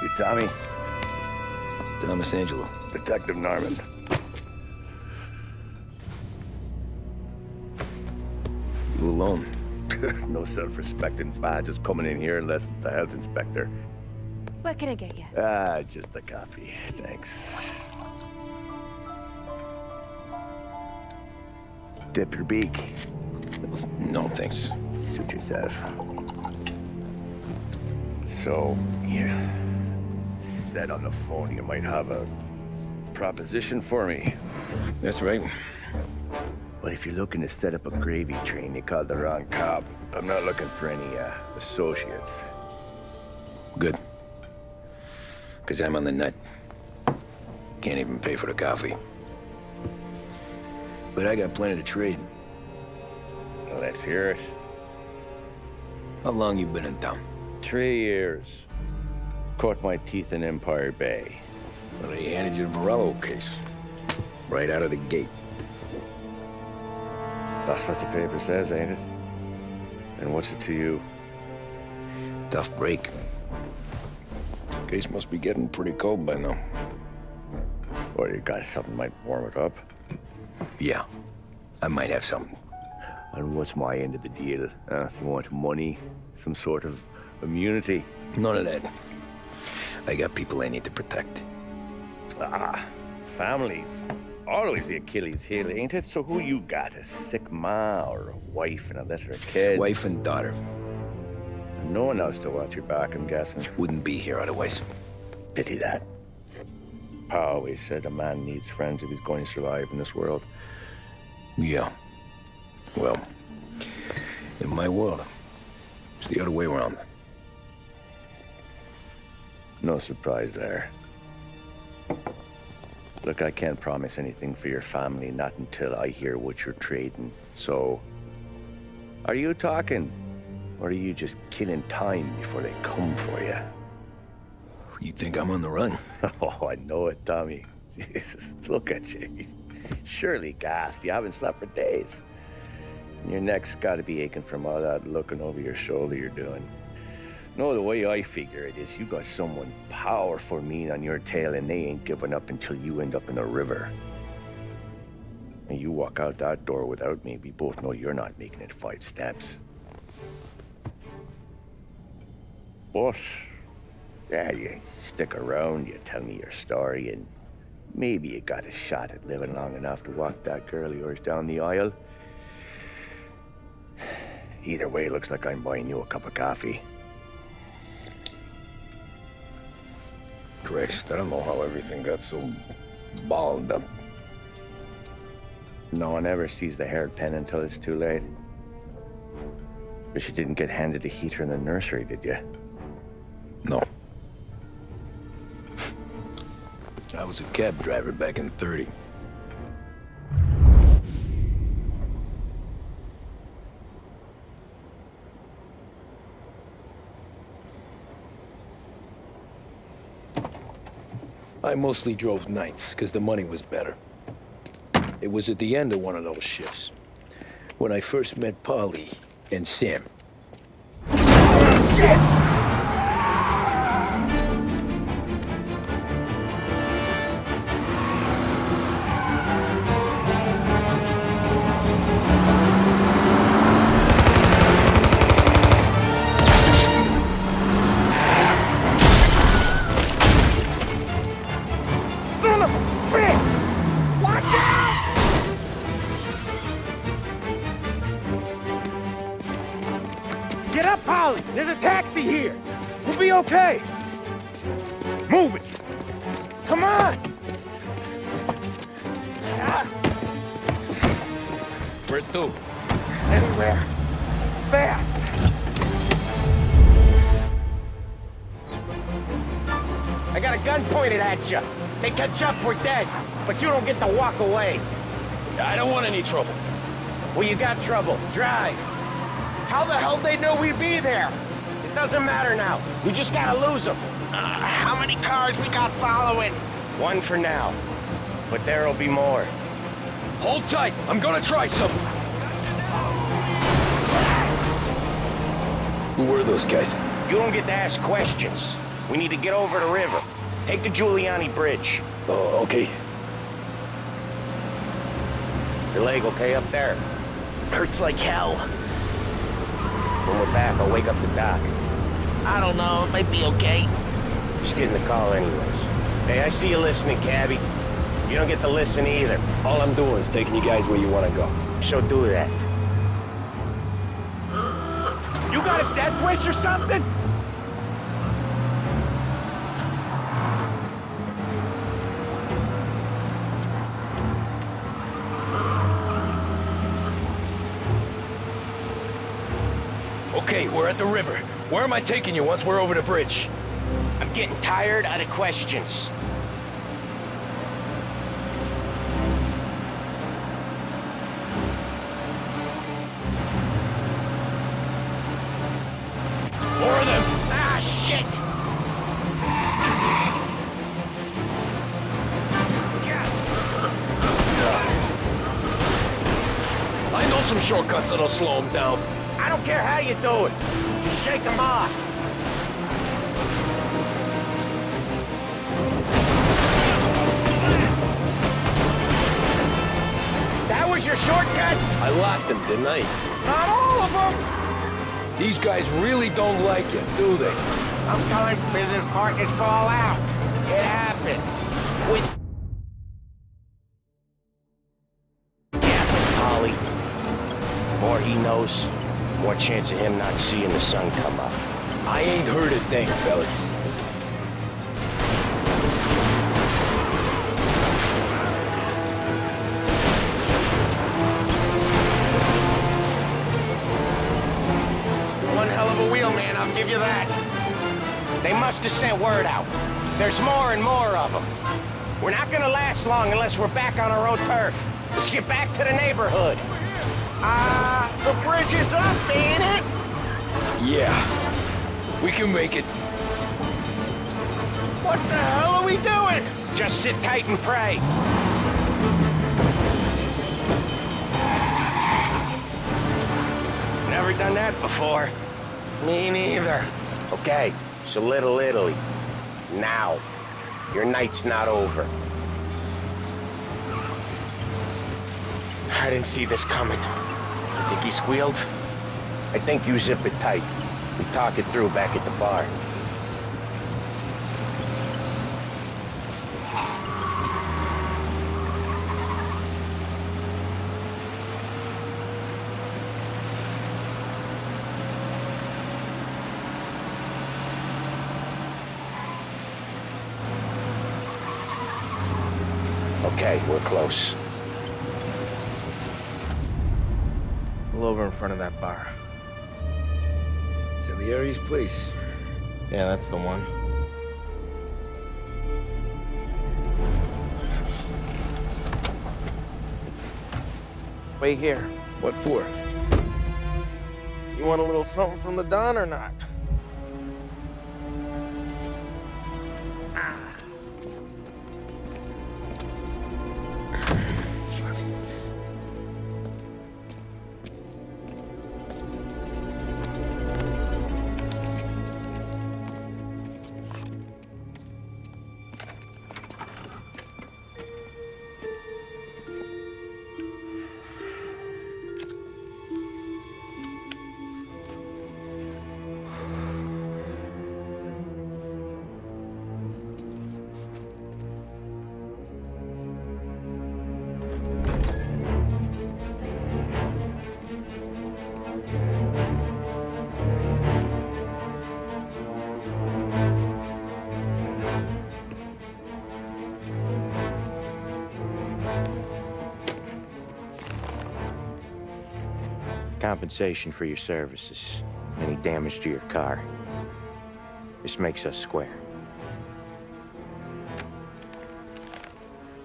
You Tommy? Thomas Angelo. Detective Norman. You alone? No self-respecting badges coming in here unless it's the health inspector. What can I get you? Just a coffee, thanks. Dip your beak. No, thanks. Suit yourself. So, you said on the phone you might have a proposition for me. That's right. Well, if you're looking to set up a gravy train, you called the wrong cop. I'm not looking for any, associates. Good. Because I'm on the nut. Can't even pay for the coffee. But I got plenty to trade. Well, let's hear it. How long you been in town? 3 years. Caught my teeth in Empire Bay. Well, they handed you the Morello case. Right out of the gate. That's what the paper says, ain't it? And what's it to you? Tough break. Case must be getting pretty cold by now. Or you got something might warm it up? Yeah, I might have something. And what's my end of the deal? You want money? Some sort of immunity? None of that. I got people I need to protect. Families. Always the Achilles heel, ain't it? So who you got? A sick ma or a wife and a litter of kids? Wife and daughter. And no one else to watch your back, I'm guessing. Wouldn't be here otherwise. Pity that. Pa always said a man needs friends if he's going to survive in this world. Yeah. Well, in my world, it's the other way around. No surprise there. Look, I can't promise anything for your family, not until I hear what you're trading. So, are you talking? Or are you just killing time before they come for you? You think I'm on the run? Oh, I know it, Tommy. Jesus, look at you. Surely gassed. You haven't slept for days. And your neck's got to be aching from all that looking over your shoulder you're doing. No, the way I figure it is you got someone powerful mean on your tail and they ain't giving up until you end up in the river. And you walk out that door without me, we both know you're not making it 5 steps. But, yeah, you stick around, you tell me your story, and maybe you got a shot at living long enough to walk that girl of yours down the aisle. Either way, it looks like I'm buying you a cup of coffee. Christ, I don't know how everything got so balled up. No one ever sees the haired pen until it's too late. But you didn't get handed a heater in the nursery, did you? No. I was a cab driver back in '30. I mostly drove nights, because the money was better. It was at the end of one of those shifts, when I first met Polly and Sam. Shit! Get up, Polly! There's a taxi here! We'll be okay! Move it! Come on! Where to? Anywhere. Fast! I got a gun pointed at you. They catch up, we're dead. But you don't get to walk away. I don't want any trouble. Well, you got trouble. Drive. How the hell they know we'd be there? It doesn't matter now. We just gotta lose them. How many cars we got following? One for now. But there'll be more. Hold tight. I'm gonna try something. Who were those guys? You don't get to ask questions. We need to get over the river. Take the Giuliani Bridge. Oh, okay. Your leg okay up there? Hurts like hell. When we're back, I'll wake up the doc. I don't know, it might be okay. Just getting the call anyways. Hey, I see you listening, cabbie. You don't get to listen either. All I'm doing is taking you guys where you want to go. So do that. You got a death wish or something? Okay, we're at the river. Where am I taking you once we're over the bridge? I'm getting tired of the questions. More of them! Ah, shit! I know some shortcuts that'll slow them down. I don't care how you do it. Just shake them off. That was your shortcut? I lost him, didn't I? Not all of them. These guys really don't like you, do they? Sometimes business partners fall out. It happens. With Holly, more he knows, more chance of him not seeing the sun come up. I ain't heard a thing, fellas. One hell of a wheel, man, I'll give you that. They must have sent word out. There's more and more of them. We're not gonna last long unless we're back on our own turf. Let's get back to the neighborhood. The bridge is up, ain't it? Yeah. We can make it. What the hell are we doing? Just sit tight and pray. Never done that before. Me neither. Okay, so Little Italy. Now. Your night's not over. I didn't see this coming. You think he squealed? I think you zip it tight. We talk it through back at the bar. Okay, we're close. Pull over in front of that bar. Salieri's place. Yeah, that's the one. Wait here. What for? You want a little something from the Don or not? Compensation for your services. Any damage to your car. This makes us square.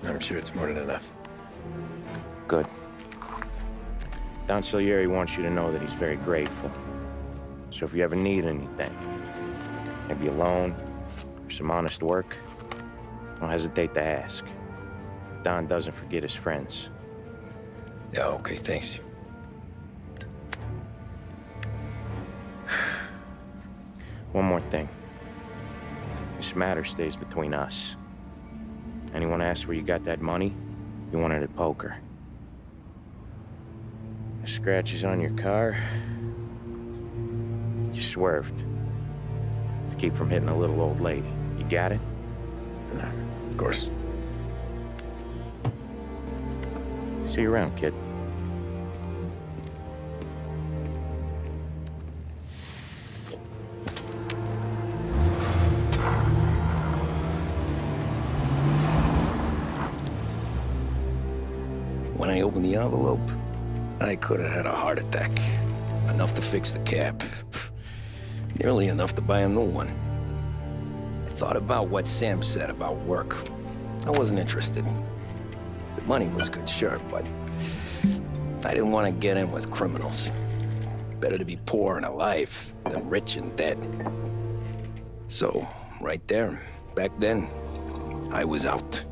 I'm sure it's more than enough. Good. Don Salieri wants you to know that he's very grateful. So if you ever need anything, maybe a loan or some honest work, don't hesitate to ask. Don doesn't forget his friends. Yeah, okay, thanks. One more thing. matter stays between us. Anyone asks where you got that money, you won it at poker. The scratches on your car, you swerved. To keep from hitting a little old lady. You got it? Of course. See you around, kid. When I opened the envelope, I could have had a heart attack. Enough to fix the cap. Nearly enough to buy a new one. I thought about what Sam said about work. I wasn't interested. The money was good, sure, but I didn't want to get in with criminals. Better to be poor and alive than rich and dead. So, right there, back then, I was out.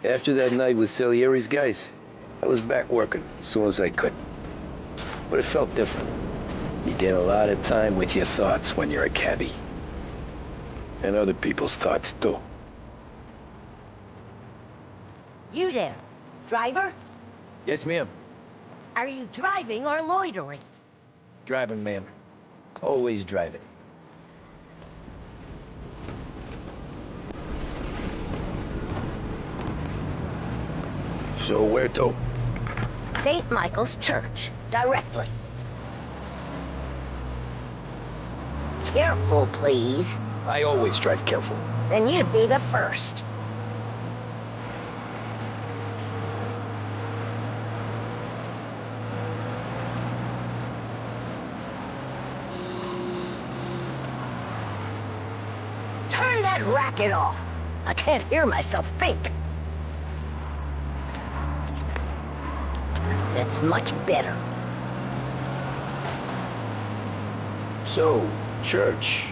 After that night with Salieri's guys, I was back working as soon as I could. But it felt different. You get a lot of time with your thoughts when you're a cabbie. And other people's thoughts, too. You there, driver? Yes, ma'am. Are you driving or loitering? Driving, ma'am. Always driving. So where to? St. Michael's Church, directly. Careful, please. I always drive careful. Then you'd be the first. Turn that racket off. I can't hear myself think. That's much better. So, church.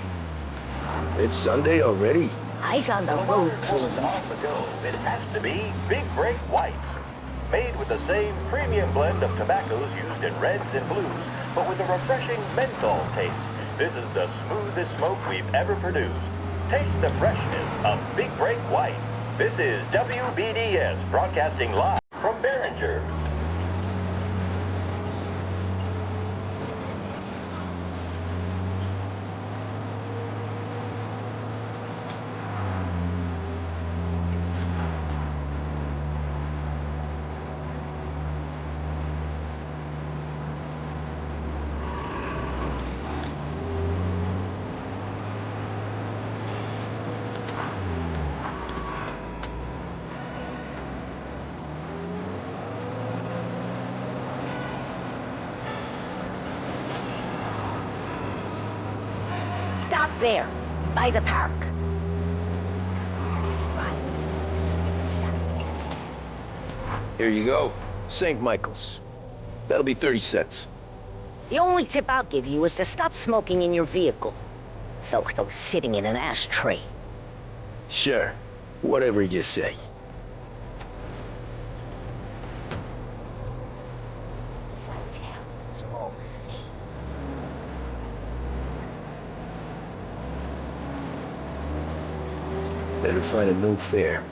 It's Sunday already? Eyes on the road, please. It has to be Big Break Whites. Made with the same premium blend of tobaccos used in reds and blues, but with a refreshing menthol taste. This is the smoothest smoke we've ever produced. Taste the freshness of Big Break Whites. This is WBDS broadcasting live from Behringer. Stop there, by the park. Here you go. St. Michael's. That'll be 30 cents. The only tip I'll give you is to stop smoking in your vehicle. Felt like sitting in an ashtray. Sure. Whatever you say. As I tell, it's all the same. Better find a new fare.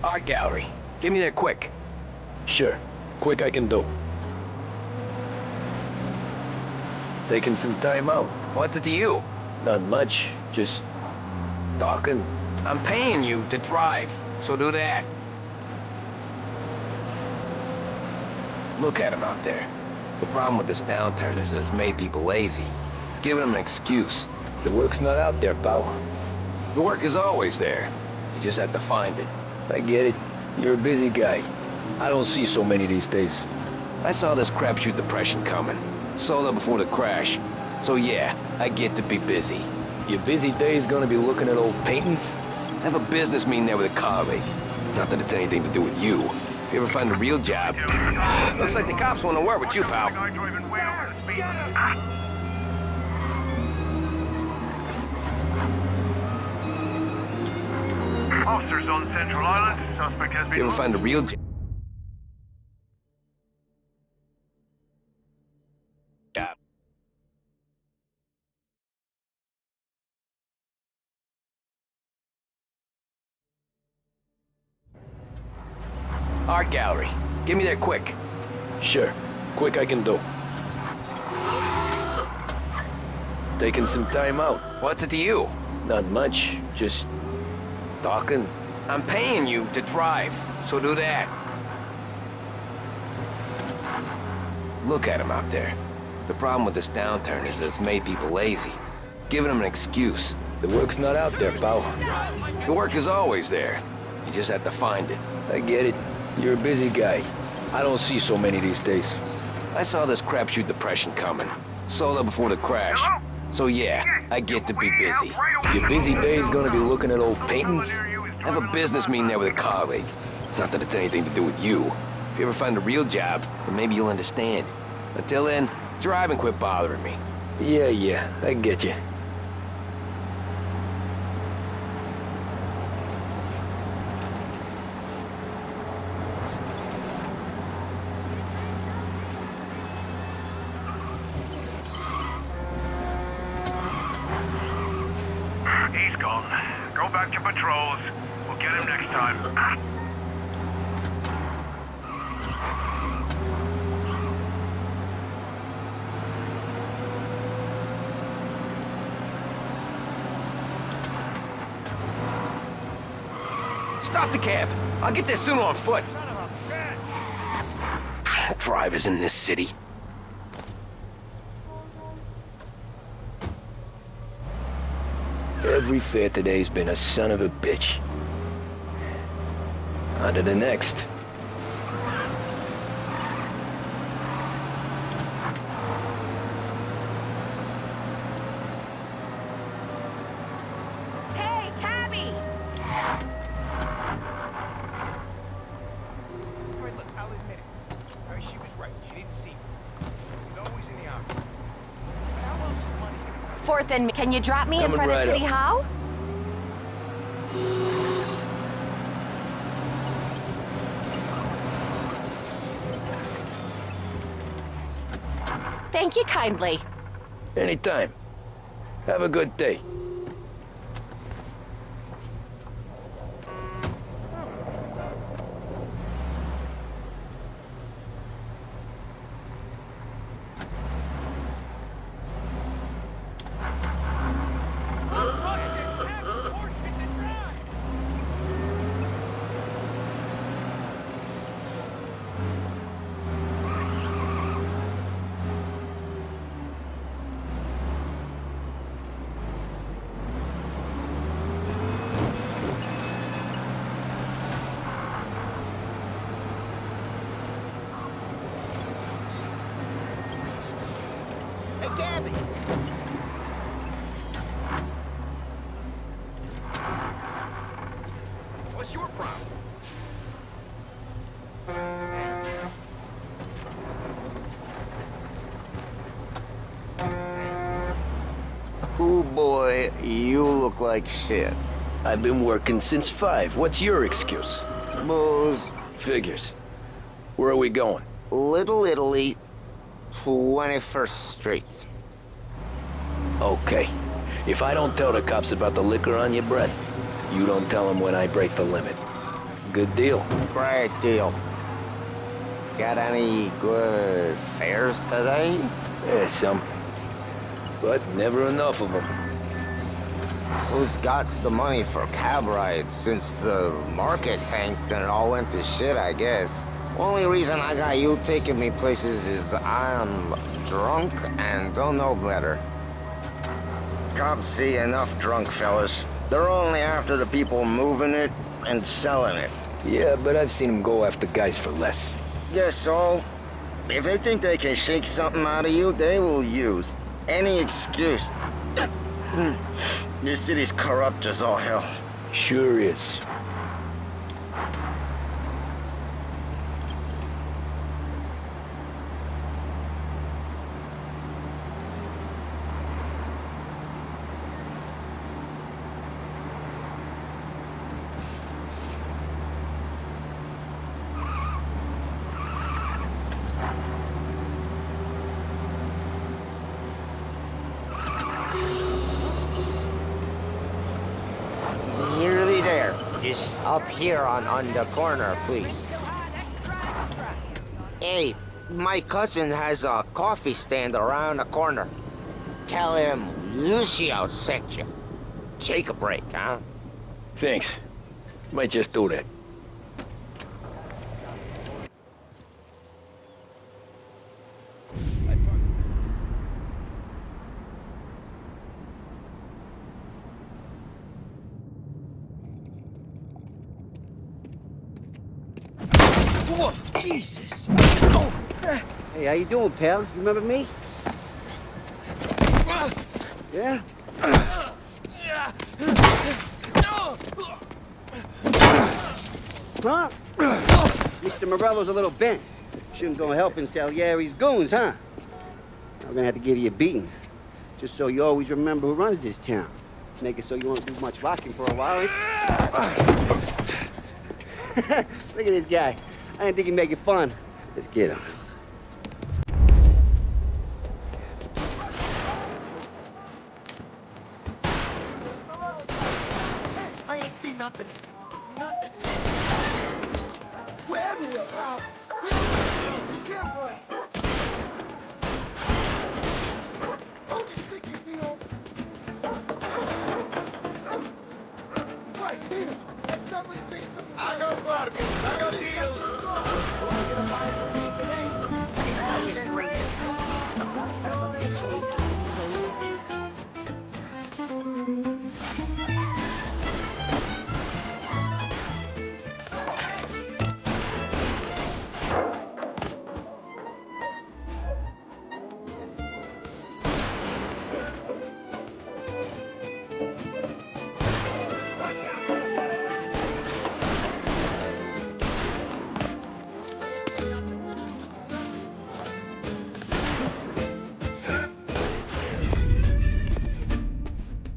Art gallery. Give me that quick. Sure. Quick I can do. Taking some time out. What's it to you? Not much, just talking. I'm paying you to drive, so do that. Look at him out there. The problem with this downturn is that it's made people lazy. Giving them an excuse. The work's not out there, pal. The work is always there. You just have to find it. I get it. You're a busy guy. I don't see so many these days. I saw this crapshoot depression coming. Sold up before the crash. So yeah, I get to be busy. Your busy day's gonna be looking at old paintings? I have a business meeting there with a colleague. Not that it's anything to do with you. If you ever find a real job... Looks like the cops want to work with you, pal. Officers on Central Island. Suspect has If been... you ever find a real job... Art gallery. Get me there quick. Sure. Quick I can do. Taking some time out. What's it to you? Not much, just talking. I'm paying you to drive, so do that. Look at him out there. The problem with this downturn is that it's made people lazy. Giving them an excuse. The work's not out there, pal. The work is always there. You just have to find it. I get it. You're a busy guy. I don't see so many these days. I saw this crapshoot depression coming. Sold up before the crash. So yeah, I get to be busy. Your busy day's gonna be looking at old paintings? I have a business meeting there with a colleague. Not that it's anything to do with you. If you ever find a real job, then maybe you'll understand. Until then, drive and quit bothering me. Yeah, I get you. He's gone. Go back to patrols. We'll get him next time. Stop the cab. I'll get there soon on foot. Drivers in this city. Every fare today's been a son of a bitch. On to the next. Hey, cabby! Alright, look, I'll admit it. Alright, she was right. She didn't see me. It was always in the office. But how else is money gonna come? 4th and... Can you drop me in Coming front right of City up. Hall? Thank you kindly. Anytime. Have a good day. Hey, Gabby! What's your problem? Ooh boy, you look like shit. I've been working since 5. What's your excuse? Booze, Figures. Where are we going? Little Italy, 21st Street. Okay. If I don't tell the cops about the liquor on your breath, you don't tell them when I break the limit. Good deal. Great deal. Got any good fares today? Yeah, some. But never enough of them. Who's got the money for cab rides since the market tanked and it all went to shit, I guess? Only reason I got you taking me places is I'm drunk and don't know better. Cops see enough drunk fellas. They're only after the people moving it and selling it. Yeah, but I've seen them go after guys for less. Yes, so if they think they can shake something out of you, they will use any excuse. This city's corrupt as all hell. Sure is. Nearly there. Just up here on the corner, please. Hey, my cousin has a coffee stand around the corner. Tell him Lucio sent you. Take a break, huh? Thanks. Might just do that. Whoa, Jesus! Oh. Hey, how you doing, pal? You remember me? Yeah? Huh? Mr. Morello's a little bent. Shouldn't go helping Salieri's goons, huh? I'm gonna have to give you a beating. Just so you always remember who runs this town. Make it so you won't do much rocking for a while. Look at this guy. I didn't think he'd make it fun. Let's get him. I ain't seen nothing. Nothing. Where the hell? Careful. Oh, you think you feel? Right here. That's not what you think. I got bargains. I got deals.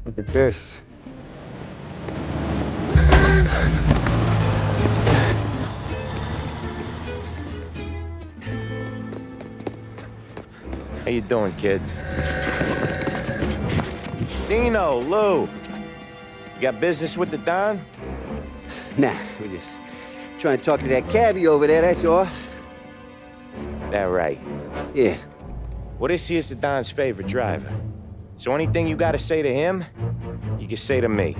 Look at this. How you doing, kid? Dino, Lou. You got business with the Don? Nah, we're just trying to talk to that cabbie over there, that's all. That right. Yeah. Well, this here's the Don's favorite driver. So anything you gotta say to him, you can say to me.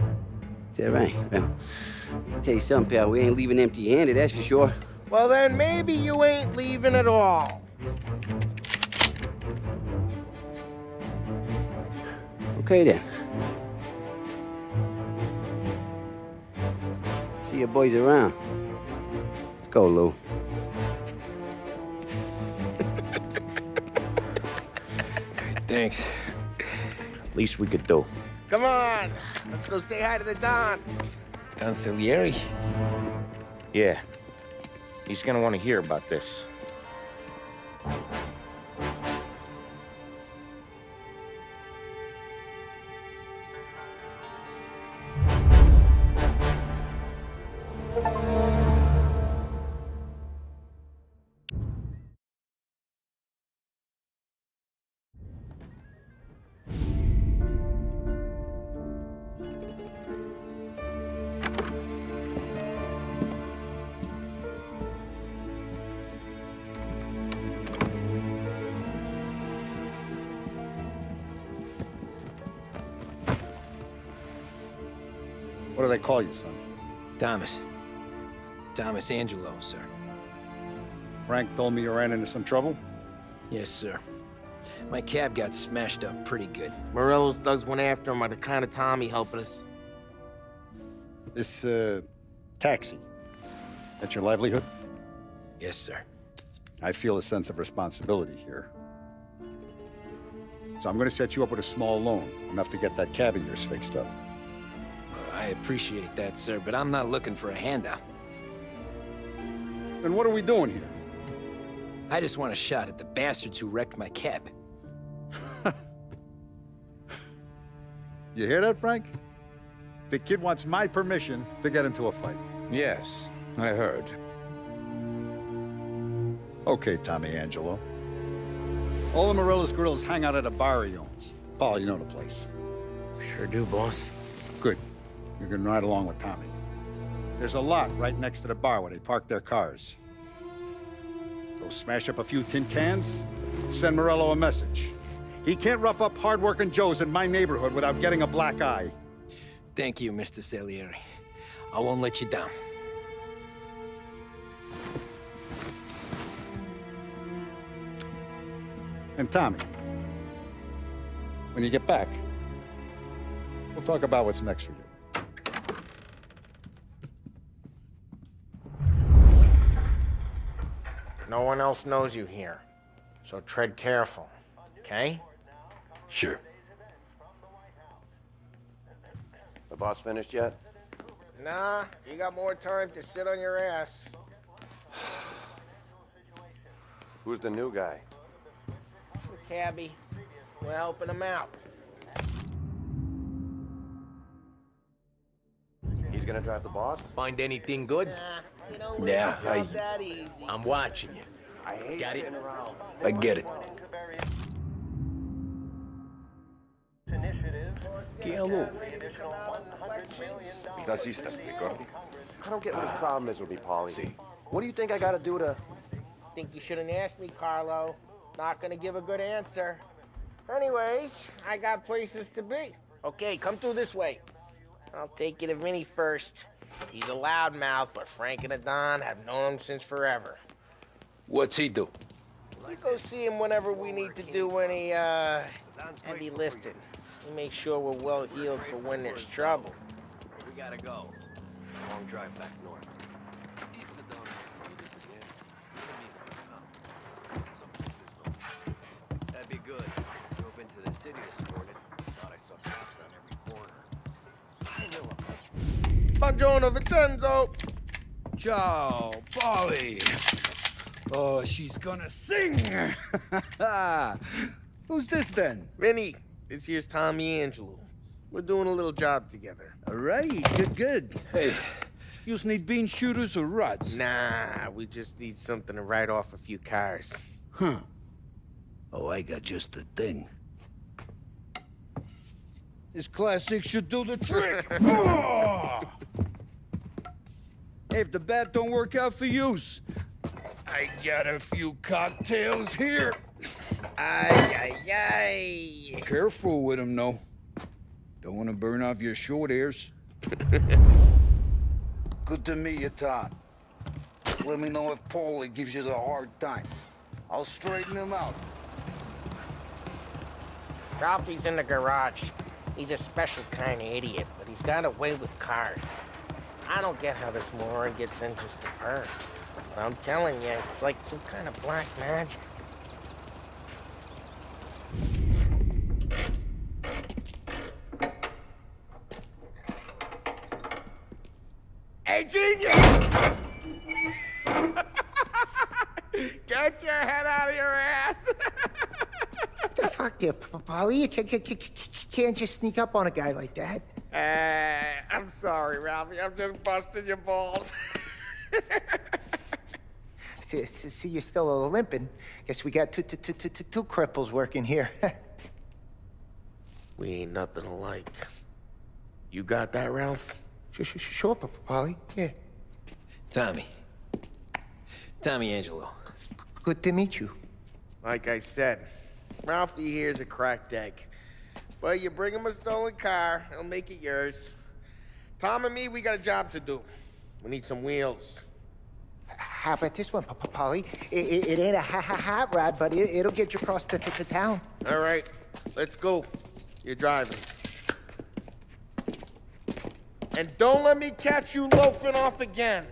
Is that right? Well, I'll tell you something, pal. We ain't leaving empty-handed, that's for sure. Well, then maybe you ain't leaving at all. Okay, then. See your boys around. Let's go, Lou. Thanks. Least we could do. Come on, let's go say hi to the Don. Don Salieri? Yeah. He's gonna want to hear about this. What do they call you, son? Thomas. Thomas Angelo, sir. Frank told me you ran into some trouble? Yes, sir. My cab got smashed up pretty good. Morello's thugs went after him on account of Tommy helping us. This, taxi. That's your livelihood? Yes, sir. I feel a sense of responsibility here. So I'm gonna set you up with a small loan, enough to get that cab of yours fixed up. I appreciate that, sir, but I'm not looking for a handout. Then what are we doing here? I just want a shot at the bastards who wrecked my cab. You hear that, Frank? The kid wants my permission to get into a fight. Yes, I heard. Okay, Tommy Angelo. All the Morello's girls hang out at a bar he owns. Paul, you know the place. Sure do, boss. Good. You're gonna ride along with Tommy. There's a lot right next to the bar where they park their cars. Go smash up a few tin cans, send Morello a message. He can't rough up hard-working Joes in my neighborhood without getting a black eye. Thank you, Mr. Salieri. I won't let you down. And Tommy, when you get back, we'll talk about what's next for you. No one else knows you here, so tread careful, okay? Sure. The boss finished yet? Nah, you got more time to sit on your ass. Who's the new guy? The cabbie. We're helping him out. He's gonna drive the boss? Find anything good? Yeah, I'm watching you. I hate Got it? sitting around. I get it. I don't get what the problem is with me, Paulie. What do you think I gotta do to... Think you shouldn't ask me, Carlo. Not gonna give a good answer. Anyways, I got places to be. Okay, come through this way. I'll take you to Vinny first. He's a loudmouth, but Frank and the Don have known him since forever. What's he do? We go see him whenever we need to do any, heavy lifting. We make sure we're well healed for when there's trouble. We gotta go. Long drive back north. That'd be good. Drove into the city this morning. Thought I saw cops on every corner. Buongiorno, Vincenzo! Ciao, Polly. Oh, she's gonna sing. Who's this then? Vinny, this here's Tommy Angelo. We're doing a little job together. All right, good. Hey, you need bean shooters or rods? Nah, we just need something to write off a few cars. Huh. Oh, I got just the thing. This classic should do the trick. Oh! Hey, if the bat don't work out for yous, I got a few cocktails here. Ay. Careful with them, though. Don't want to burn off your short hairs. Good to meet you, Todd. Let me know if Paulie gives you the hard time. I'll straighten him out. Ralphie's in the garage. He's a special kind of idiot, but he's got a way with cars. I don't get how this moron gets interest in her. But I'm telling you, it's like some kind of black magic. Hey, genius! Get your head out of your ass! What the fuck there, Polly? You can't just sneak up on a guy like that. I'm sorry, Ralphie. I'm just busting your balls. See, you're still limping. Guess we got two cripples working here. We ain't nothing alike. You got that, Ralph? Sure, Polly. Yeah. Tommy Angelo. Good to meet you. Like I said, Ralphie here's a cracked egg. But you bring him a stolen car, he'll make it yours. Tom and me, we got a job to do. We need some wheels. How about this one, Polly? It ain't a hot rod, but it'll get you across to town. All right, let's go. You're driving. And don't let me catch you loafing off again.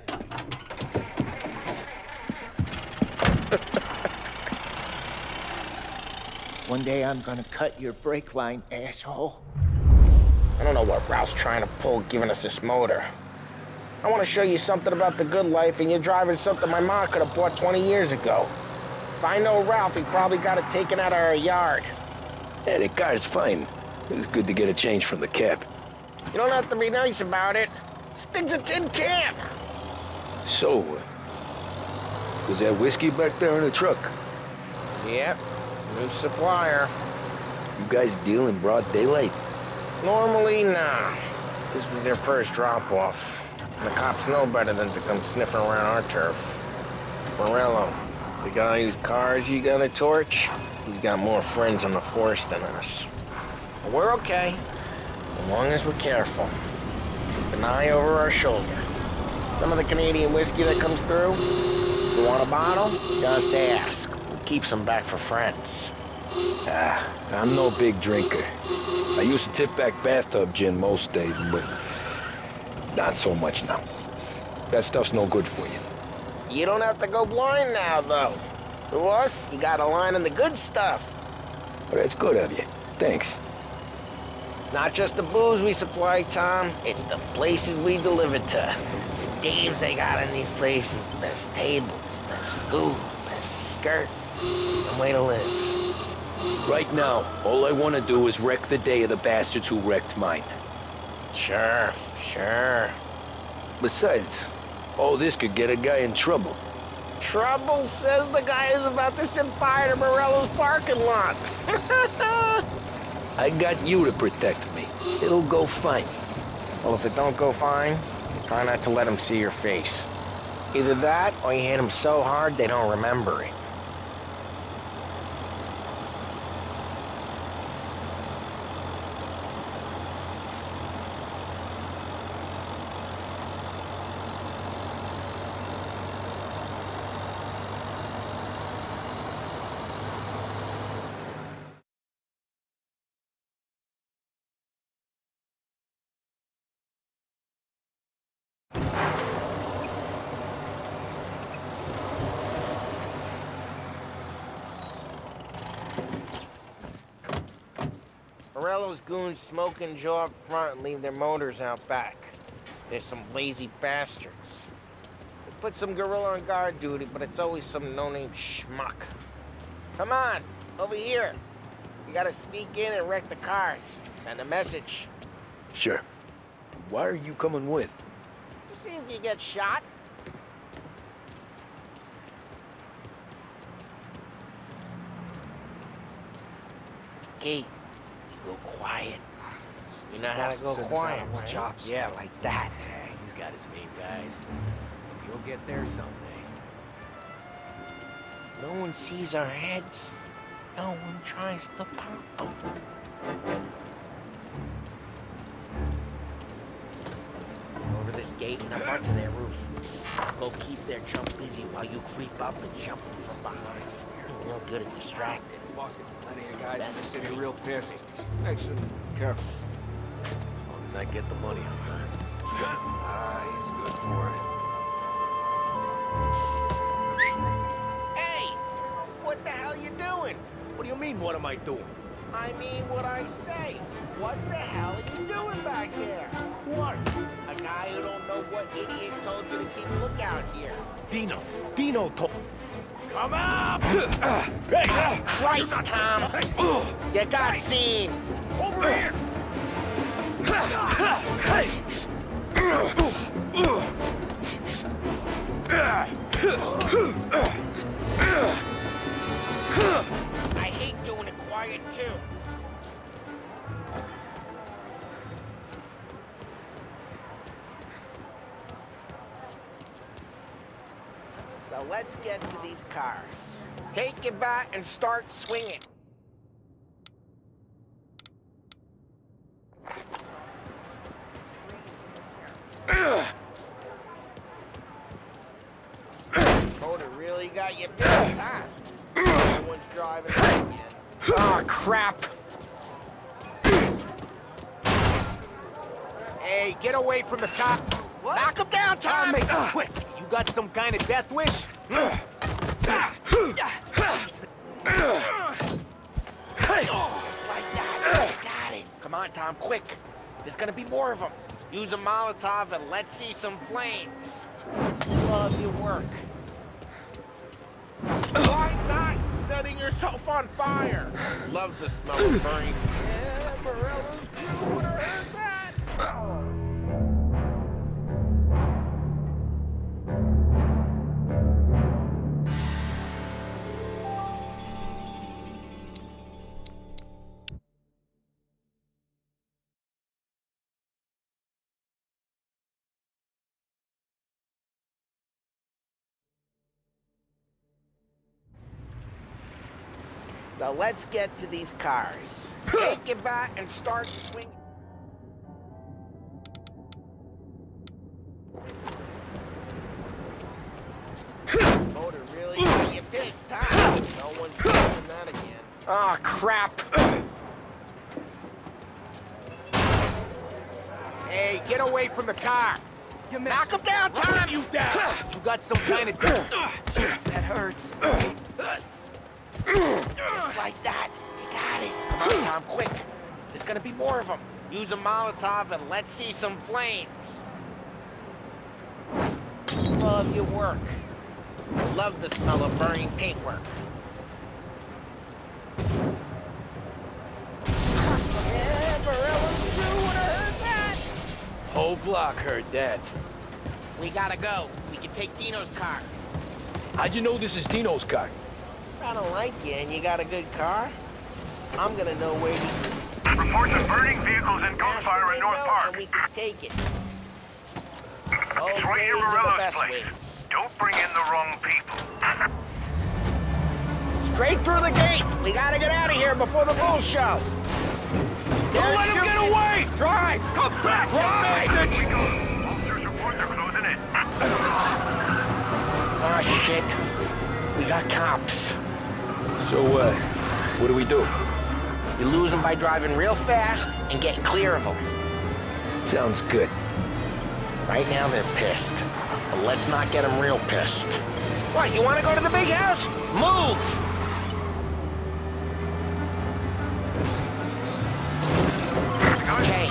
One day I'm gonna cut your brake line, asshole. I don't know what Ralph's trying to pull giving us this motor. I want to show you something about the good life, and you're driving something my mom could have bought 20 years ago. If I know Ralph, he probably got it taken out of our yard. Yeah, the car's fine. It's good to get a change from the cab. You don't have to be nice about it. This thing's a tin can. So, was that whiskey back there in the truck? Yep, new supplier. You guys deal in broad daylight? Normally, nah. This was their first drop-off. The cops know better than to come sniffing around our turf. Morello, the guy whose cars you got a torch, he's got more friends on the force than us. But we're okay, as long as we're careful. Keep an eye over our shoulder. Some of the Canadian whiskey that comes through, you want a bottle? Just ask. We'll keep some back for friends. I'm no big drinker. I used to tip back bathtub gin most days, but not so much now. That stuff's no good for you. You don't have to go blind now, though. To us, you got a line on the good stuff. Well, that's good of you. Thanks. Not just the booze we supply, Tom. It's the places we deliver to. The dames they got in these places. Best tables, best food, best skirt. Some way to live. Right now, all I want to do is wreck the day of the bastards who wrecked mine. Sure. Besides, all this could get a guy in trouble. Trouble, says the guy who's about to set fire to Morello's parking lot. I got you to protect me. It'll go fine. Well, if it don't go fine, try not to let him see your face. Either that, or you hit him so hard they don't remember it. Morello's goons smoke and jaw up front and leave their motors out back. They're some lazy bastards. They put some gorilla on guard duty, but it's always some no-name schmuck. Come on, over here. You gotta sneak in and wreck the cars. Send a message. Sure. Why are you coming with? To see if you get shot. Key. Go quiet. You know how to go quiet, right? Chops. Yeah, like that. Yeah, he's got his main guys. You'll get there someday. No one sees our heads. No one tries to poke them. Over this gate and up onto their roof. Go keep their chump busy while you creep up and jump them from behind. You're real good at distracting. Boss gets plenty of guys in the city real pissed. Makes them careful. As long as I get the money, I'm done. He's good for it. Hey! What the hell you doing? What do you mean, what am I doing? I mean what I say. What the hell are you doing back there? What? A guy who don't know what idiot told you to keep lookout here. Dino told... Come up! Hey! Christ, Tom! You got seen! Over here! I hate doing it quiet, too. So let's get to these cars. Take your bat and start swinging. really got you pissed, huh? No one's driving again. Oh, crap. Hey, get away from the cop. What? Knock him down, Tommy! Quick, you got some kind of death wish? Just like that. Got it. Come on, Tom, quick. There's gonna be more of them. Use a Molotov and let's see some flames. Love your work. Why not setting yourself on fire? Love the smell of burning. Yeah, Morello's crew would have heard that. Now let's get to these cars. Take it back and start swinging. Motor really got you pissed, huh? No one's doing that again. Oh, crap. Hey, get away from the car. Knock him down, Tom! You down! You got some kind of... Jeez, that hurts. Just like that. You got it. Come on, Tom, quick. There's gonna be more of them. Use a Molotov and let's see some flames. Love your work. Love the smell of burning paintwork. Yeah, Morello's crew would have heard that. Whole block heard that. We gotta go. We can take Dino's car. How'd you know this is Dino's car? I don't like you and you got a good car. I'm gonna know where to... Reports of burning vehicles in gunfire in North Park. And we can take it. It's right near Morello's place. Don't bring in the wrong people. Straight through the gate. We gotta get out of here before the bull show. Don't let him get away! Drive! Come back, Drive! you bastard! Officers report they're closing in. Oh, shit. We got cops. So, what do we do? You lose them by driving real fast and getting clear of them. Sounds good. Right now they're pissed, but let's not get them real pissed. What, you want to go to the big house? Move! Okay,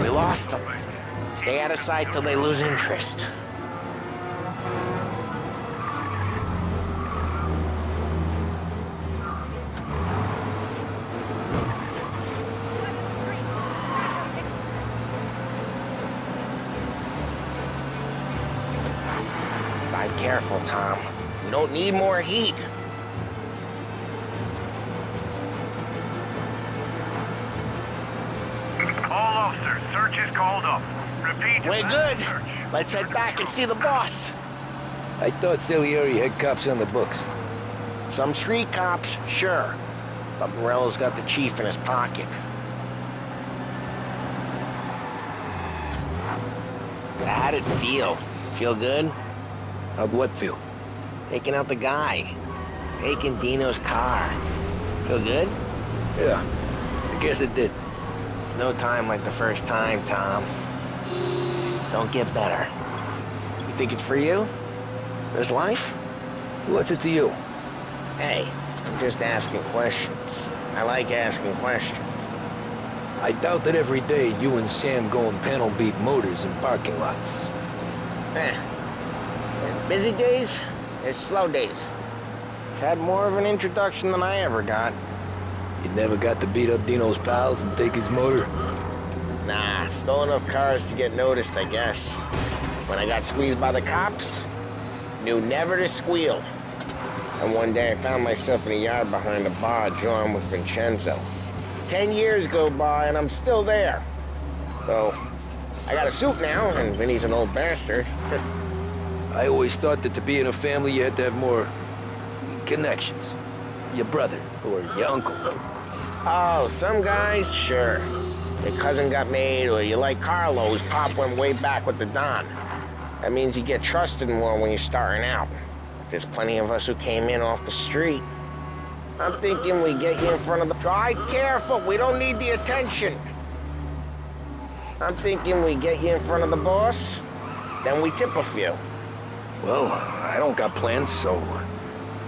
we lost them. Stay out of sight till they lose interest. Drive careful, Tom. We don't need more heat. All officers, search is called up. Repeat. We're good. Search. Let's head back and see the boss. I thought Salieri had cops on the books. Some street cops, sure. But Morello's got the chief in his pocket. How'd it feel? Feel good? How'd what feel? Taking out the guy. Taking Dino's car. Feel good? Yeah, I guess it did. No time like the first time, Tom. Don't get better. You think it's for you? This life? What's it to you? Hey, I'm just asking questions. I like asking questions. I doubt that every day you and Sam go and panel beat motors in parking lots. There's busy days, there's slow days. I've had more of an introduction than I ever got. You never got to beat up Dino's pals and take his motor? Nah, stole enough cars to get noticed, I guess. When I got squeezed by the cops, knew never to squeal. And one day I found myself in a yard behind a bar drawn with Vincenzo. 10 years go by and I'm still there. Though, I got a suit now, and Vinny's an old bastard. I always thought that to be in a family you had to have more connections. Your brother or your uncle. Oh, some guys, sure. Your cousin got made, or you like Carlos, Pop went way back with the Don. That means you get trusted more when you're starting out. There's plenty of us who came in off the street. I'm thinking we get you in front of the... Drive careful, we don't need the attention. I'm thinking we get you in front of the boss, then we tip a few. Well, I don't got plans, so...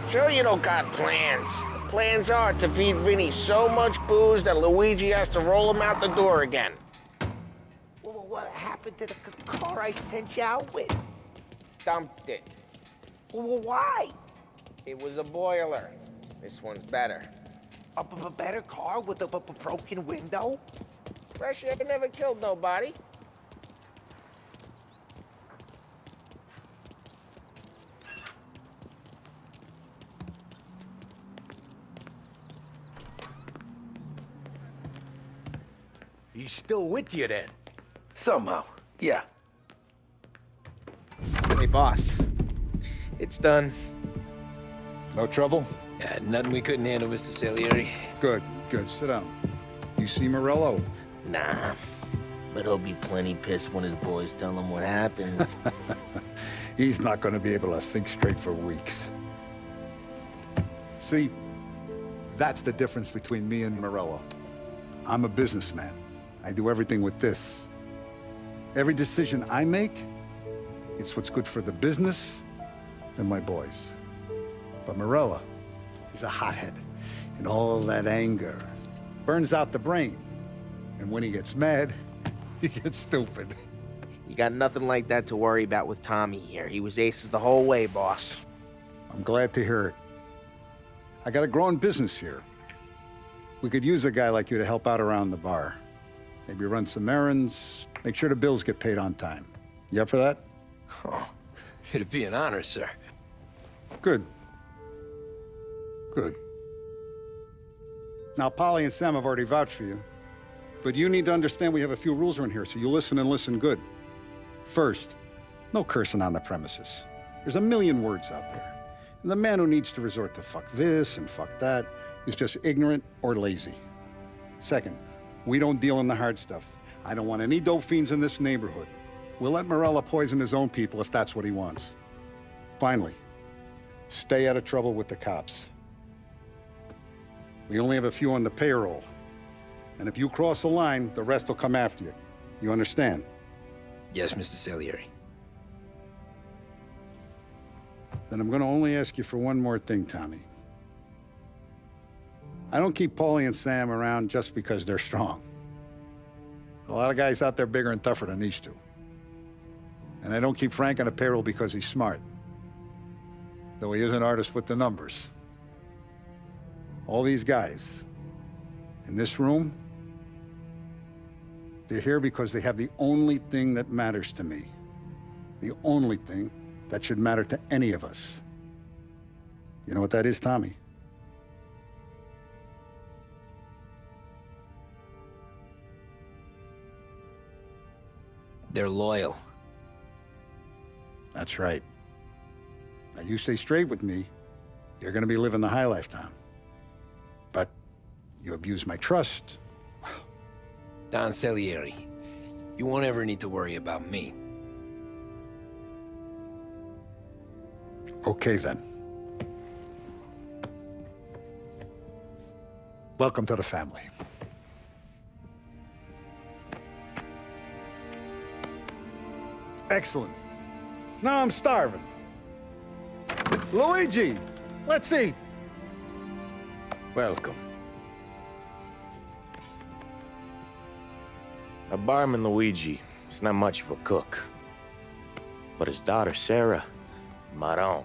Sure you don't got plans. The plans are to feed Vinny so much booze that Luigi has to roll him out the door again. What happened to the car I sent you out with? Dumped it. Why? It was a boiler. This one's better. A better car with a broken window? Fresh air never killed nobody. He's still with you then? Somehow, yeah. Hey, boss. It's done. No trouble? Yeah, nothing we couldn't handle, Mr. Salieri. Good, good. Sit down. You see Morello? Nah. But he'll be plenty pissed when his boys tell him what happened. He's not going to be able to think straight for weeks. See, that's the difference between me and Morello. I'm a businessman. I do everything with this. Every decision I make, it's what's good for the business and my boys. But Morello, he's a hothead, and all that anger burns out the brain. And when he gets mad, he gets stupid. You got nothing like that to worry about with Tommy here. He was aces the whole way, boss. I'm glad to hear it. I got a growing business here. We could use a guy like you to help out around the bar. Maybe run some errands, make sure the bills get paid on time. You up for that? Oh, it'd be an honor, sir. Good. Good. Now, Polly and Sam have already vouched for you. But you need to understand we have a few rules around here, so you listen and listen good. First, no cursing on the premises. There's a million words out there. And the man who needs to resort to fuck this and fuck that is just ignorant or lazy. Second, we don't deal in the hard stuff. I don't want any dope fiends in this neighborhood. We'll let Morello poison his own people if that's what he wants. Finally, stay out of trouble with the cops. We only have a few on the payroll. And if you cross the line, the rest will come after you. You understand? Yes, Mr. Salieri. Then I'm gonna only ask you for one more thing, Tommy. I don't keep Paulie and Sam around just because they're strong. A lot of guys out there bigger and tougher than these two. And I don't keep Frank on a payroll because he's smart. Though he is an artist with the numbers. All these guys in this room, they're here because they have the only thing that matters to me. The only thing that should matter to any of us. You know what that is, Tommy? They're loyal. That's right. Now, you stay straight with me, you're gonna be living the high life, Tom. But you abuse my trust. Don Salieri, you won't ever need to worry about me. Okay, then. Welcome to the family. Excellent. Now I'm starving. Luigi, let's eat. Welcome. A barman Luigi is not much of a cook. But his daughter Sarah, Maron.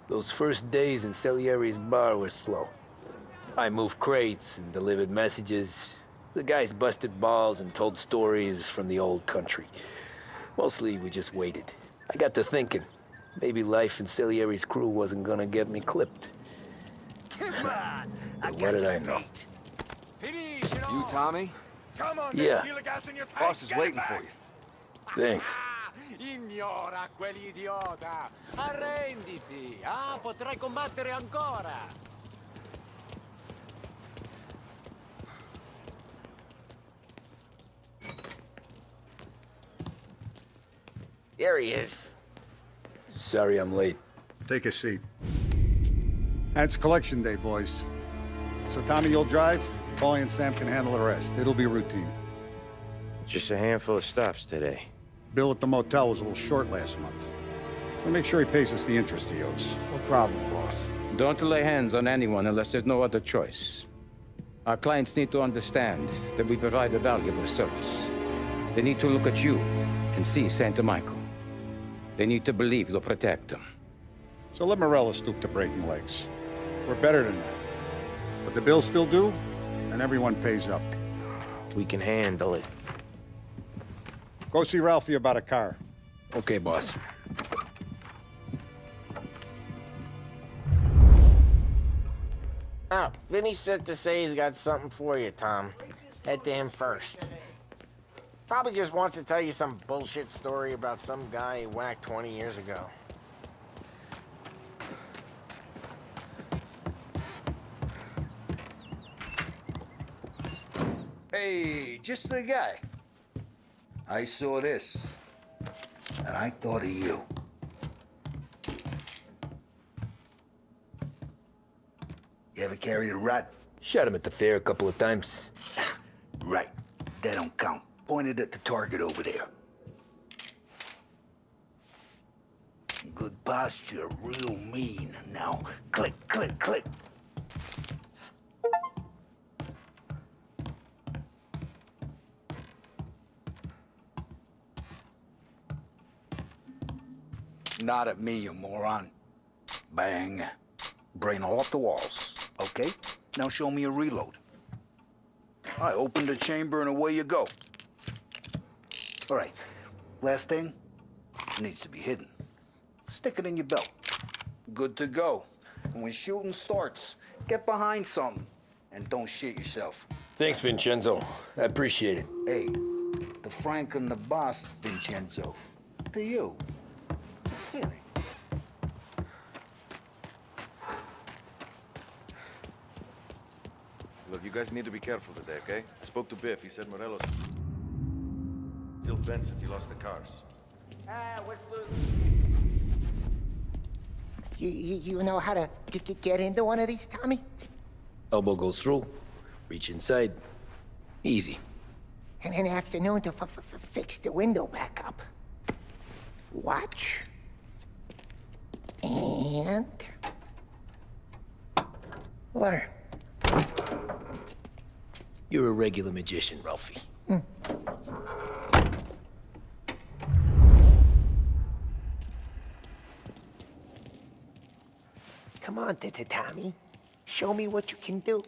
Those first days in Salieri's bar were slow. I moved crates and delivered messages. The guys busted balls and told stories from the old country. Mostly, we just waited. I got to thinking, maybe life in Salieri's crew wasn't gonna get me clipped. Come on! But what did I know? You, Tommy? Come on, Yeah. Boss is waiting for you. Thanks. Ignora quell'idiota! Arrenditi! Ah, potrai combattere ancora! There he is. Sorry I'm late. Take a seat. And it's collection day, boys. So Tommy, you'll drive. Paulie and Sam can handle the rest. It'll be routine. Just a handful of stops today. Bill at the motel was a little short last month. So make sure he pays us the interest he owes. No problem, boss. Don't lay hands on anyone unless there's no other choice. Our clients need to understand that we provide a valuable service. They need to look at you and see Santa Michael. They need to believe you'll protect them. So let Morello stoop to breaking legs. We're better than that. But the bills still due, and everyone pays up. We can handle it. Go see Ralphie about a car. Okay, boss. Oh, Vinny sent to say he's got something for you, Tom. Head to him first. Probably just wants to tell you some bullshit story about some guy he whacked 20 years ago. Hey, just the guy. I saw this, and I thought of you. You ever carried a rat? Shot him at the fair a couple of times. Right. That don't count. Pointed at the target over there. Good posture, real mean. Now, click, click, click. Not at me, you moron. Bang. Brain all off the walls. Okay? Now show me a reload. I opened the chamber and away you go. All right. Last thing. Needs to be hidden. Stick it in your belt. Good to go. And when shooting starts, get behind something. And don't shit yourself. Thanks, Vincenzo. I appreciate it. Hey, the Frank and the boss, Vincenzo. To you. Finny. Look, you guys need to be careful today, okay? I spoke to Biff. He said Morello's still bent since he lost the cars. What's the... You know how to get into one of these, Tommy? Elbow goes through. Reach inside. Easy. And an afternoon to fix the window back up. Watch. And... learn. You're a regular magician, Ralphie. Come on, Tommy. Show me what you can do.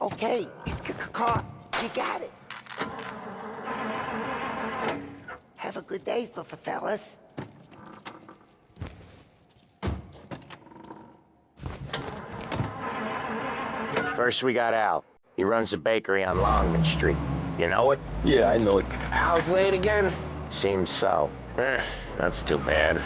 Okay, it's caught. You got it. Have a good day, fellas. First, we got Al. He runs a bakery on Longman Street. You know it? Yeah, I know it. Al's late again? Seems so. That's too bad.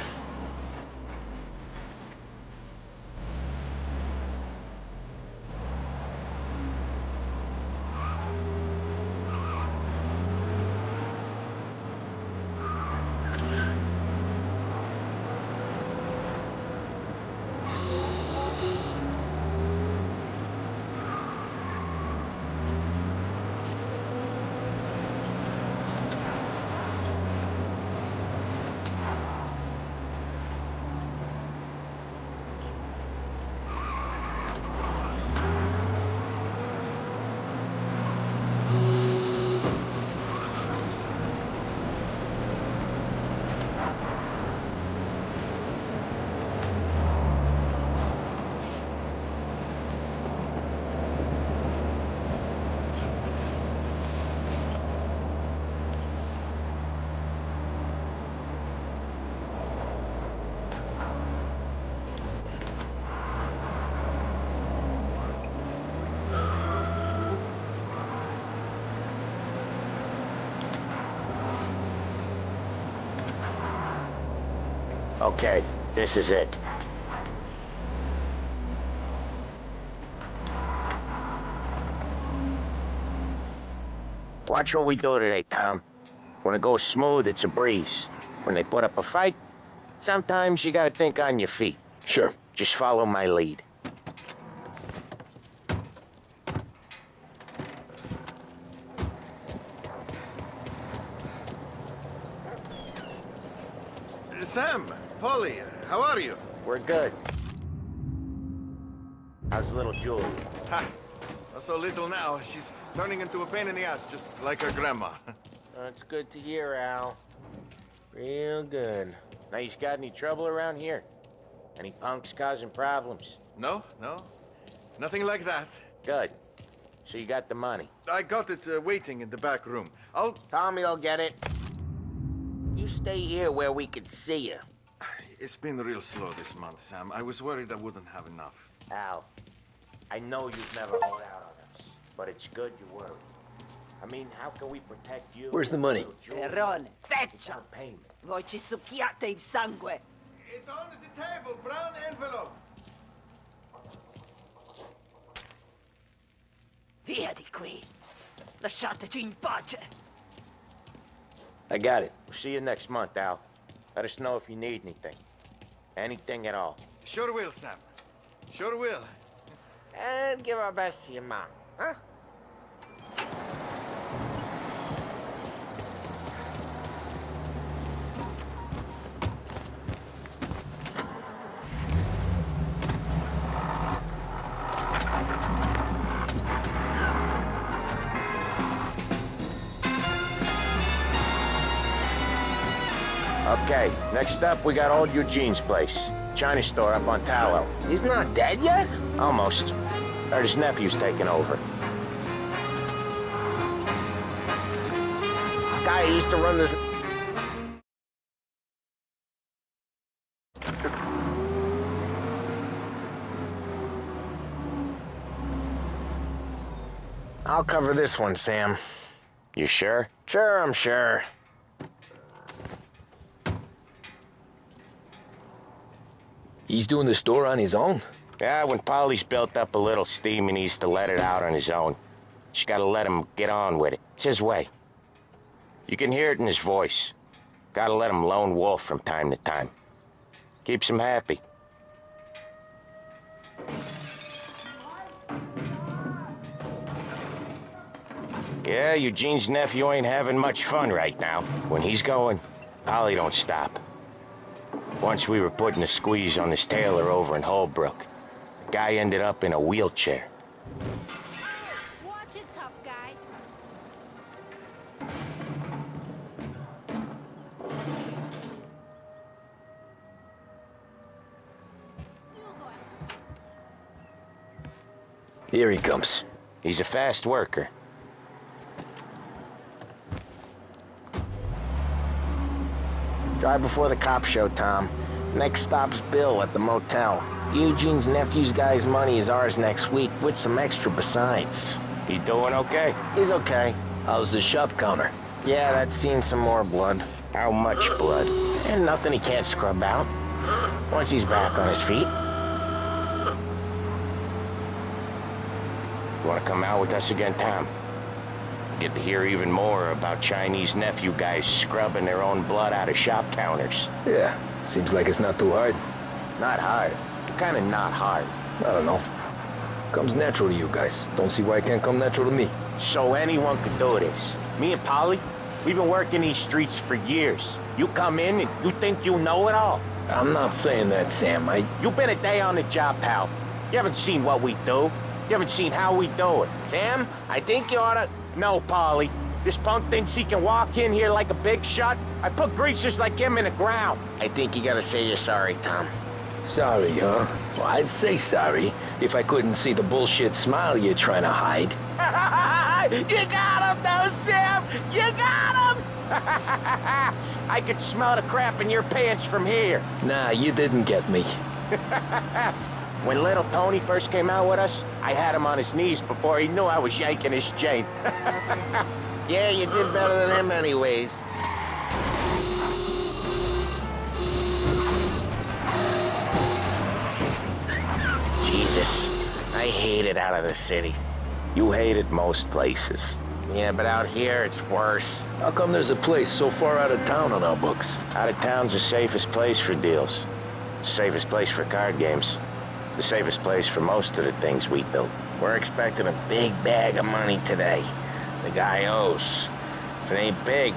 Okay, this is it. Watch what we do today, Tom. When it goes smooth, it's a breeze. When they put up a fight, sometimes you gotta think on your feet. Sure. Just follow my lead. Sam, Polly, how are you? We're good. How's little Julie? Ha! Not so little now. She's turning into a pain in the ass, just like her grandma. That's good to hear, Al. Real good. Now, you got any trouble around here? Any punks causing problems? No. Nothing like that. Good. So you got the money? I got it waiting in the back room. Tommy will get it. You stay here where we can see you. It's been real slow this month, Sam. I was worried I wouldn't have enough. Al, I know you've never hold out on us, but it's good you worry. I mean, how can we protect you? Where's the money? Perrone, feccia! Payment. Voi ci succhiate il sangue! It's on the table, brown envelope. Via di qui! Lasciateci in pace! I got it. We'll see you next month, Al. Let us know if you need anything. Anything at all. Sure will, Sam. Sure will. And give our best to your mom, huh? Okay, next up, we got old Eugene's place. China store up on Tallow. He's not dead yet? Almost. Heard his nephew's taking over. Guy used to run this... I'll cover this one, Sam. You sure? Sure, I'm sure. He's doing the store on his own? Yeah, when Polly's built up a little steam, he needs to let it out on his own. Just gotta let him get on with it. It's his way. You can hear it in his voice. Gotta let him lone wolf from time to time. Keeps him happy. Yeah, Eugene's nephew ain't having much fun right now. When he's going, Polly don't stop. Once we were putting a squeeze on this tailor over in Holbrook. The guy ended up in a wheelchair. Watch it, tough guy. Here he comes. He's a fast worker. Drive before the cops show, Tom. Next stop's Bill at the motel. Eugene's nephew's guy's money is ours next week, with some extra besides. He doing okay? He's okay. How's the shop counter? Yeah, that's seen some more blood. How much blood? And nothing he can't scrub out. Once he's back on his feet. You wanna come out with us again, Tom? Get to hear even more about Chinese nephew guys scrubbing their own blood out of shop counters. Yeah, seems like it's not too hard. Not hard. Kinda not hard. I don't know. Comes natural to you guys. Don't see why it can't come natural to me. So anyone could do this. Me and Polly, we've been working these streets for years. You come in and you think you know it all. I'm not saying that, Sam. You've been a day on the job, pal. You haven't seen what we do. You haven't seen how we do it. Sam, I think you oughta... No, Polly. This punk thinks he can walk in here like a big shot. I put greasers like him in the ground. I think you gotta say you're sorry, Tom. Sorry, huh? Well, I'd say sorry if I couldn't see the bullshit smile you're trying to hide. You got him, though, Sam! You got him! I could smell the crap in your pants from here. Nah, you didn't get me. When little Tony first came out with us, I had him on his knees before he knew I was yanking his chain. Yeah, you did better than him anyways. Jesus, I hate it out of the city. You hate it most places. Yeah, but out here, it's worse. How come there's a place so far out of town on our books? Out of town's the safest place for deals. The safest place for card games. The safest place for most of the things we built. We're expecting a big bag of money today. The guy owes. If it ain't big,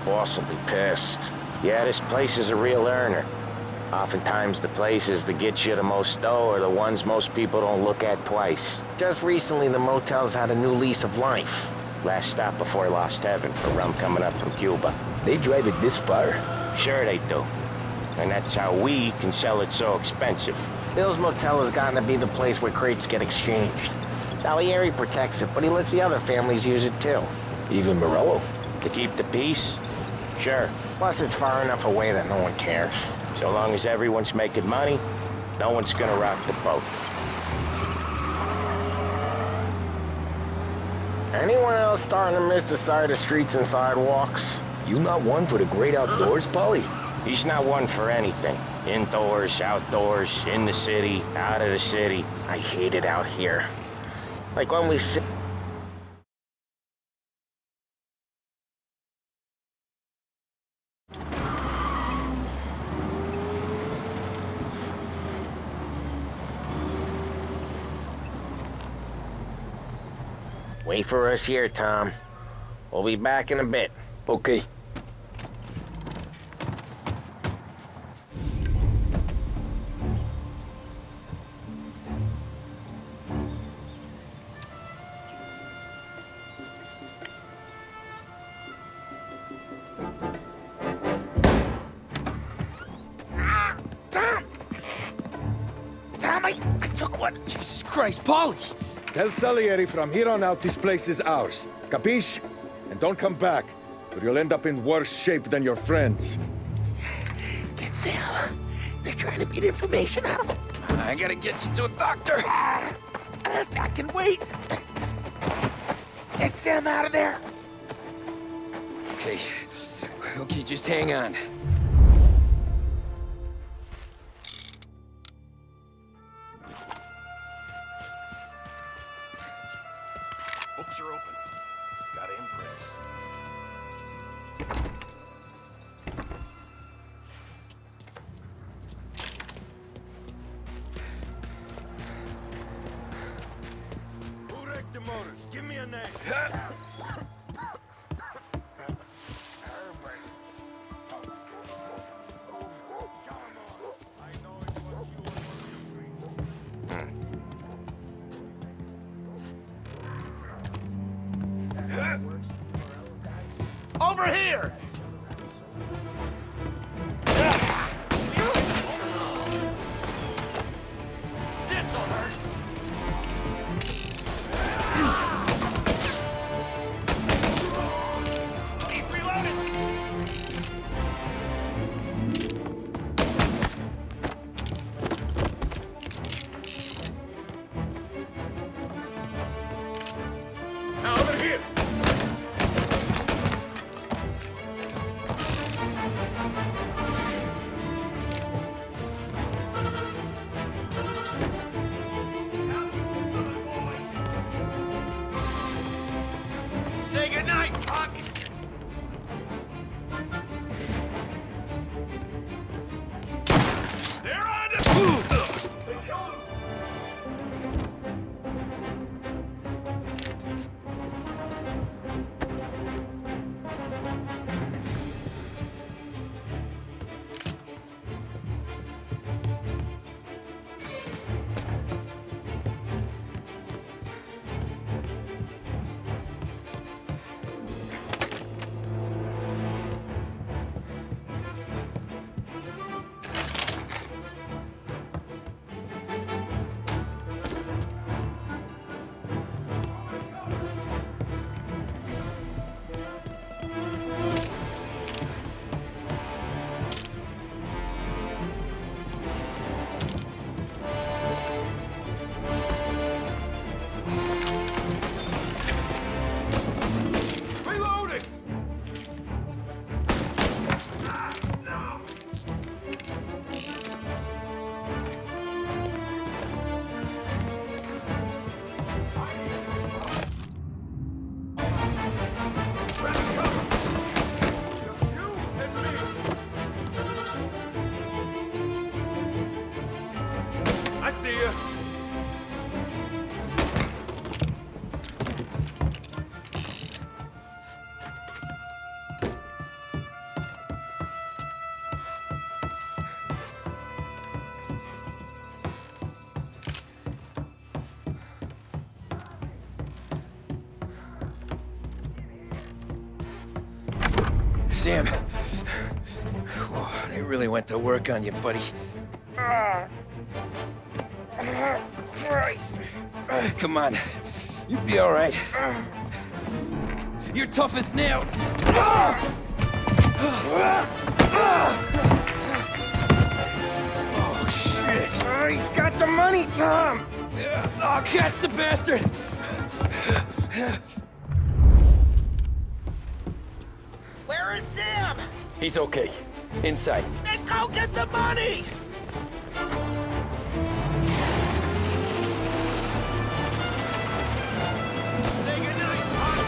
boss will be pissed. Yeah, this place is a real earner. Oftentimes the places that get you the most dough are the ones most people don't look at twice. Just recently, the motel's had a new lease of life. Last stop before Lost Heaven for rum coming up from Cuba. They drive it this far? Sure they do. And that's how we can sell it so expensive. Bill's Motel has gotten to be the place where crates get exchanged. Salieri protects it, but he lets the other families use it too. Even Morello? To keep the peace? Sure. Plus, it's far enough away that no one cares. So long as everyone's making money, no one's gonna rock the boat. Anyone else starting to miss the side of streets and sidewalks? You not one for the great outdoors, Polly? He's not one for anything. Indoors, outdoors, in the city, out of the city. I hate it out here. Like when we sit... Wait for us here, Tom. We'll be back in a bit. Okay. Tom! Tom, I took one. Jesus Christ, Polly! Tell Salieri from here on out this place is ours. Capiche? And don't come back, or you'll end up in worse shape than your friends. Get Sal. They're trying to beat information out of him. I gotta get you to a doctor. I can wait. Get Sam out of there. Okay. Okay, just hang on. Books are open. Gotta impress. Who wrecked the motors? Give me a name. Over here! This'll hurt. He's reloaded. Now over here. see ya. Sam. Whoa, they really went to work on you, buddy. Christ. Come on. You'll be all right. You're tough as nails. Oh, shit. Oh, he's got the money, Tom! Oh, catch the bastard! Where is Sam? He's okay. Inside. Then go get the money! Say goodnight, Pop.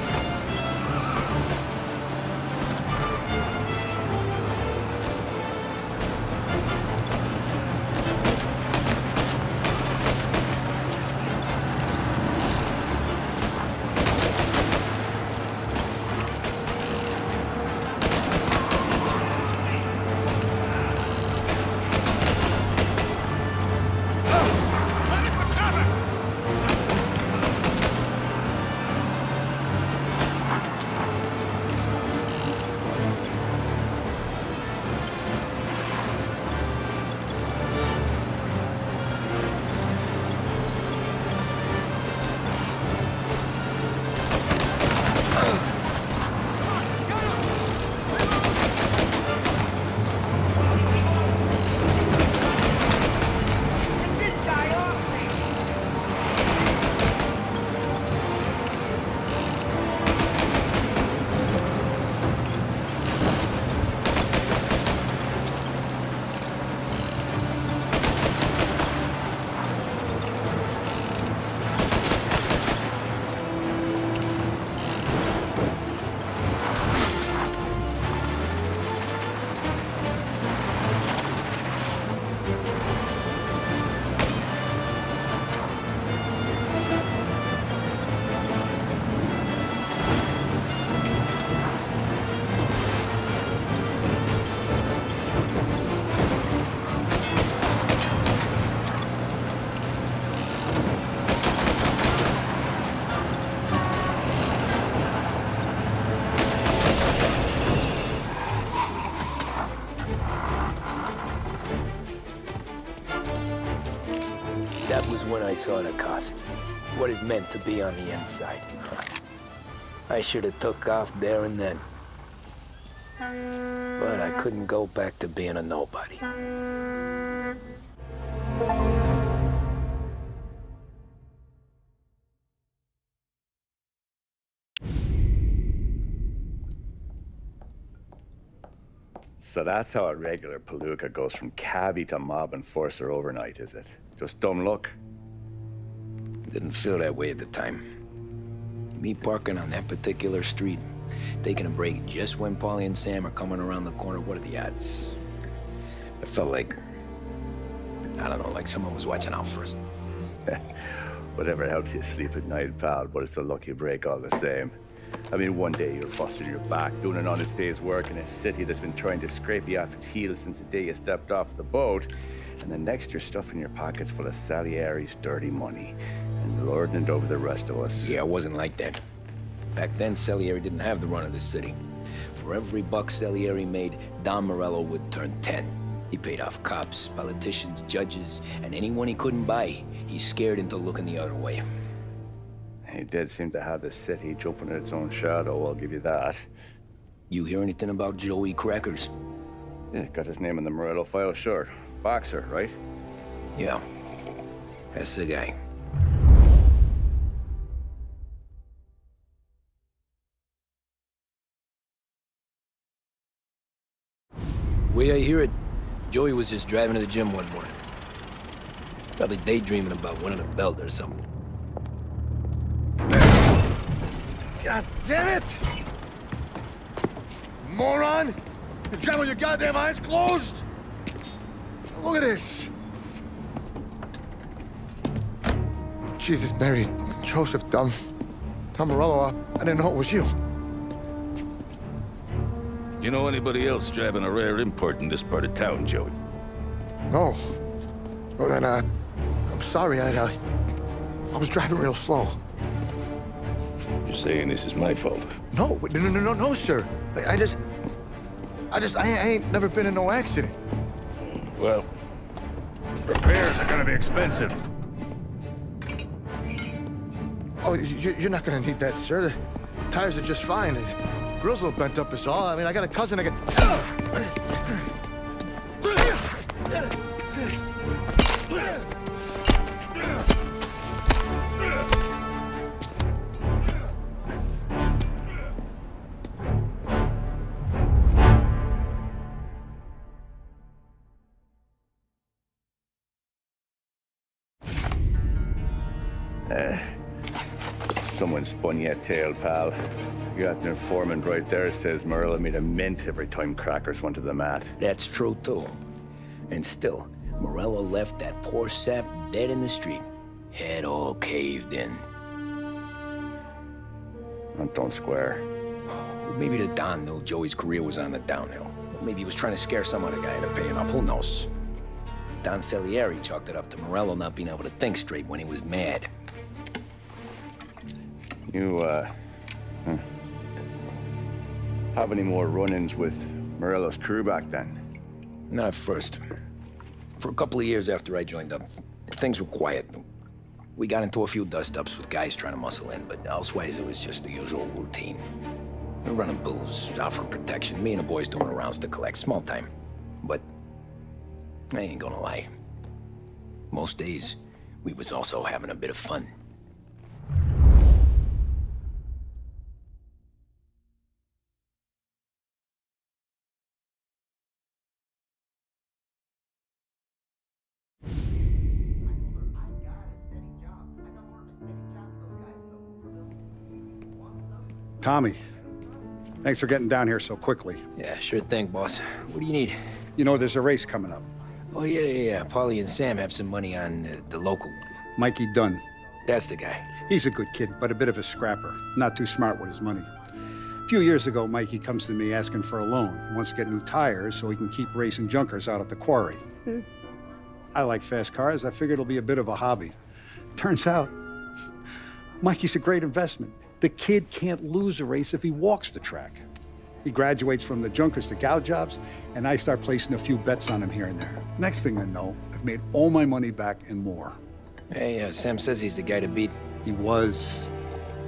That was when I saw the cost. What it meant to be on the inside. I should have took off there and then. But I couldn't go back to being a nobody. So that's how a regular palooka goes from cabbie to mob enforcer overnight, is it? Just dumb luck? Didn't feel that way at the time. Me parking on that particular street, taking a break just when Paulie and Sam are coming around the corner, what are the odds? It felt like, I don't know, like someone was watching out for us. Whatever helps you sleep at night, pal, but it's a lucky break all the same. I mean, one day you're busting your back, doing an honest day's work in a city that's been trying to scrape you off its heels since the day you stepped off the boat, and the next you're stuffing your pockets full of Salieri's dirty money and lording it over the rest of us. Yeah, it wasn't like that. Back then, Salieri didn't have the run of the city. For every buck Salieri made, Don Morello would turn 10. He paid off cops, politicians, judges, and anyone he couldn't buy, he scared into looking the other way. He did seem to have the city jumping at its own shadow, I'll give you that. You hear anything about Joey Crackers? Yeah, got his name in the Morello file, sure. Boxer, right? Yeah, that's the guy. Way I hear it, Joey was just driving to the gym one morning. Probably daydreaming about winning a belt or something. God damn it! Moron! You driving with your goddamn eyes closed? Look at this. Jesus, Mary, Joseph, Tom Morello, I didn't know it was you. You know anybody else driving a rare import in this part of town, Joey? No. Well, then, I'm sorry, I was driving real slow. You're saying this is my fault? No, sir. I ain't never been in no accident. Well, repairs are gonna be expensive. Oh, you're not gonna need that, sir. The tires are just fine. The grill's a little bent up is all. I mean, I got a cousin I Someone spun you a tale, pal. You got an informant right there says Morello made a mint every time crackers went to the mat. That's true, too. And still, Morello left that poor sap dead in the street. Head all caved in. That don't square. Well, maybe the Don knew Joey's career was on the downhill. Maybe he was trying to scare some other guy into paying up. Who knows? Don Salieri chalked it up to Morello not being able to think straight when he was mad. You, have any more run-ins with Morello's crew back then? Not at first. For a couple of years after I joined up, things were quiet. We got into a few dust-ups with guys trying to muscle in, but elsewise it was just the usual routine. We were running booze, offering protection, me and the boys doing rounds to collect, small time. But I ain't gonna lie. Most days, we was also having a bit of fun. Tommy, thanks for getting down here so quickly. Yeah, sure thing, boss. What do you need? You know, there's a race coming up. Oh, yeah. Paulie and Sam have some money on the local. Mikey Dunn. That's the guy. He's a good kid, but a bit of a scrapper. Not too smart with his money. A few years ago, Mikey comes to me asking for a loan. He wants to get new tires so he can keep racing junkers out at the quarry. I like fast cars. I figured it'll be a bit of a hobby. Turns out, Mikey's a great investment. The kid can't lose a race if he walks the track. He graduates from the junkers to gal jobs, and I start placing a few bets on him here and there. Next thing I know, I've made all my money back and more. Hey, Sam says he's the guy to beat. He was.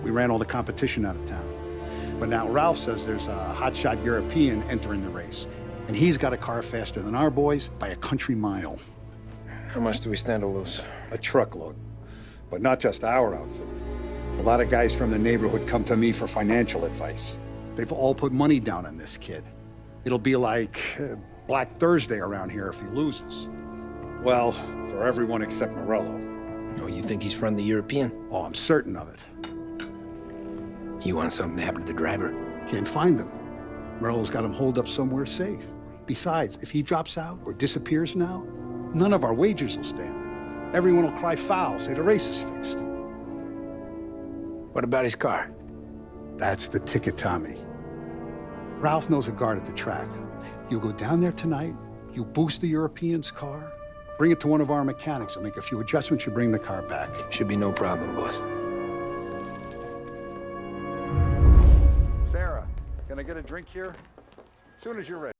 We ran all the competition out of town. But now Ralph says there's a hotshot European entering the race, and he's got a car faster than our boys by a country mile. How much do we stand to lose? A truckload. But not just our outfit. A lot of guys from the neighborhood come to me for financial advice. They've all put money down on this kid. It'll be like Black Thursday around here if he loses. Well, for everyone except Morello. Oh, you think he's from the European? Oh, I'm certain of it. You want something to happen to the driver? Can't find him. Morello's got him holed up somewhere safe. Besides, if he drops out or disappears now, none of our wagers will stand. Everyone will cry foul, say the race is fixed. What about his car? That's the ticket, Tommy. Ralph knows a guard at the track. You go down there tonight, you boost the European's car, bring it to one of our mechanics, and make a few adjustments, you bring the car back. Should be no problem, boss. Sarah, can I get a drink here? As soon as you're ready.